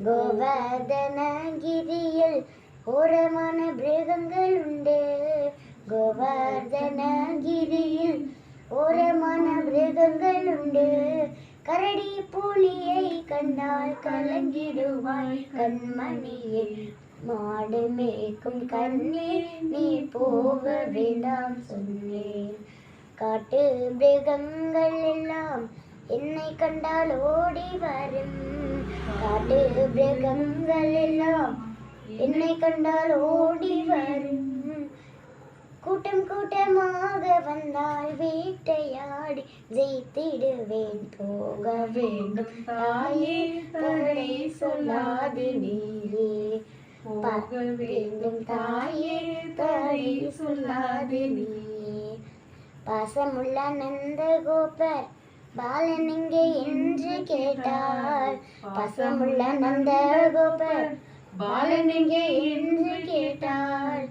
கோவர்தனகிரியில் ஓரமான மிருகங்கள் உண்டு. கோவர்தனகிரியில் ஓரமான மிருகங்கள் உண்டு. கரடி புலியை கண்டால் கலங்கிடுவாய் கண்மணியே. மாடு மேய்க்கும் கண்ணே நீ போக வேண்டாம் சொன்னேன். காட்டு மிருகங்கள் எல்லாம் என்னை கண்டால் ஓடி வரும். காட்டு மிருகங்கள் எல்லாம் என்னை கண்டால் ஓடி வரும். கூட்டம் கூட்டமாக வந்தால் வேட்டையாடி ஜெயித்திடுவேன். போக வேண்டும் தாயே தடை சொல்லாது நீயே. போக வேண்டும் தாயே தடை சொல்லாது நீயே. பாசமுள்ள நந்தகோபர் பாலன் எங்கே என்று கேட்டார். பாசமுள்ள நந்தகோபர் பாலன் எங்கே என்று கேட்டார்.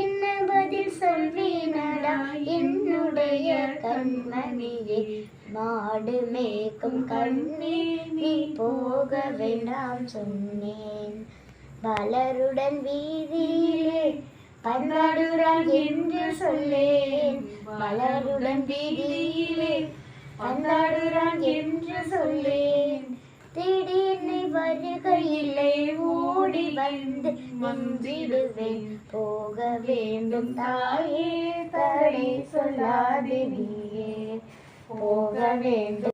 என்ன பதில் சொல்வேனடா என்னுடைய கண்மணியே. மாடு மேய்க்கும் கண்ணே நீ போக வேண்டாம் சொன்னேன். பலருடன் வீதியிலே பந்தாடுறான் என்று சொல்லேன். பலருடன் வீதியிலே பந்தாடுறான் என்று சொல்லேன். தேடி என்னை வருகையில்லை ஓடி வந்து நின்றிடுவேன். போக வேண்டும் தாயே தடை சொல்லாதே நீயே. போக வேண்டும்.